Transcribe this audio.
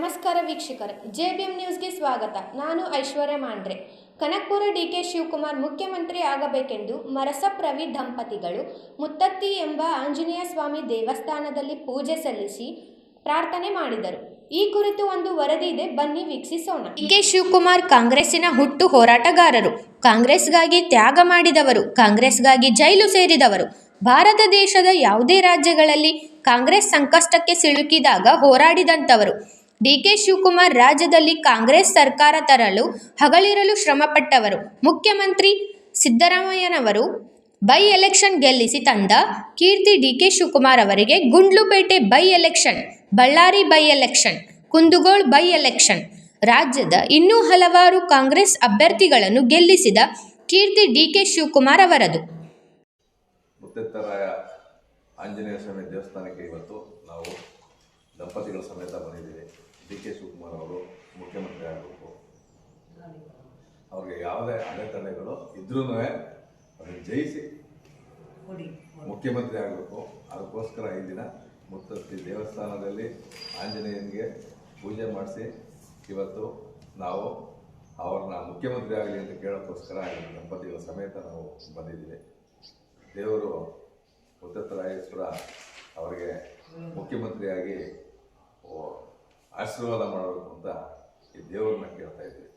ನಮಸ್ಕಾರ ವೀಕ್ಷಕರೇ, JBM ನ್ಯೂಸ್ಗೆ ಸ್ವಾಗತ. ನಾನು ಐಶ್ವರ್ಯ ಮಾಂಡ್ರೆ. ಕನಕಪುರ DK ಶಿವಕುಮಾರ್ ಮುಖ್ಯಮಂತ್ರಿ ಆಗಬೇಕೆಂದು ಮರಸಪ್ ರವಿ ದಂಪತಿಗಳು ಮುತ್ತತ್ತಿ ಎಂಬ ಆಂಜನೇಯ ಸ್ವಾಮಿ ದೇವಸ್ಥಾನದಲ್ಲಿ ಪೂಜೆ ಸಲ್ಲಿಸಿ ಪ್ರಾರ್ಥನೆ ಮಾಡಿದರು. ಈ ಕುರಿತು ಒಂದು ವರದಿ ಇದೆ, ಬನ್ನಿ ವೀಕ್ಷಿಸೋಣ. DK ಶಿವಕುಮಾರ್ ಕಾಂಗ್ರೆಸ್ಸಿನ ಹುಟ್ಟು ಹೋರಾಟಗಾರರು, ಕಾಂಗ್ರೆಸ್ಗಾಗಿ ತ್ಯಾಗ ಮಾಡಿದವರು, ಕಾಂಗ್ರೆಸ್ಗಾಗಿ ಜೈಲು ಸೇರಿದವರು. ಭಾರತ ದೇಶದ ಯಾವುದೇ ರಾಜ್ಯಗಳಲ್ಲಿ ಕಾಂಗ್ರೆಸ್ ಸಂಕಷ್ಟಕ್ಕೆ ಸಿಲುಕಿದಾಗ ಹೋರಾಡಿದಂಥವರು. DK ಶಿವಕುಮಾರ್ ರಾಜ್ಯದಲ್ಲಿ ಕಾಂಗ್ರೆಸ್ ಸರ್ಕಾರ ತರಲು ಹಗಲಿರಲು ಶ್ರಮಪಟ್ಟವರು. ಮುಖ್ಯಮಂತ್ರಿ ಸಿದ್ದರಾಮಯ್ಯನವರು ಬೈ ಎಲೆಕ್ಷನ್ ಗೆಲ್ಲಿಸಿ ತಂದ ಕೀರ್ತಿ DK ಶಿವಕುಮಾರ್ ಅವರಿಗೆ Gundlupet by election, Ballari by election, Kundagol by election, ರಾಜ್ಯದ ಇನ್ನೂ ಹಲವಾರು ಕಾಂಗ್ರೆಸ್ ಅಭ್ಯರ್ಥಿಗಳನ್ನು ಗೆಲ್ಲಿಸಿದ ಕೀರ್ತಿ DK ಶಿವಕುಮಾರ್ ಅವರದು. ಮುತ್ತತ್ತರಾಯ ಆಂಜನೇಯ ಸ್ವಾಮಿ ದೇವಸ್ಥಾನಕ್ಕೆ ಇವತ್ತು ನಾವು ದಂಪತಿಗಳ ಸಮೇತ ಬಂದಿದ್ದೀವಿ. DK ಶಿವಕುಮಾರ್ ಅವರು ಮುಖ್ಯಮಂತ್ರಿ ಆಗಬೇಕು. ಅವ್ರಿಗೆ ಯಾವುದೇ ಅಡೆತಡೆಗಳು ಇದ್ರೂ ಅದನ್ನು ಜಯಿಸಿ ಮುಖ್ಯಮಂತ್ರಿ ಆಗಬೇಕು. ಅದಕ್ಕೋಸ್ಕರ ಈ ದಿನ ಮುತ್ತತ್ತಿ ದೇವಸ್ಥಾನದಲ್ಲಿ ಆಂಜನೇಯನಿಗೆ ಪೂಜೆ ಮಾಡಿಸಿ ಇವತ್ತು ನಾವು ಅವ್ರನ್ನ ಮುಖ್ಯಮಂತ್ರಿ ಆಗಲಿ ಅಂತ ಕೇಳೋಕ್ಕೋಸ್ಕರ ದಂಪತಿಗಳ ಸಮೇತ ನಾವು ಬಂದಿದ್ದೀವಿ. ದೇವರು ಮುತ್ತತ್ತರಾಯೇಶ್ವರ ಅವರಿಗೆ ಮುಖ್ಯಮಂತ್ರಿಯಾಗಿ ಆಶೀರ್ವಾದ ಮಾಡಬೇಕು ಅಂತ ಈ ದೇವರನ್ನ ಕೇಳ್ತಾ ಇದ್ದೀವಿ.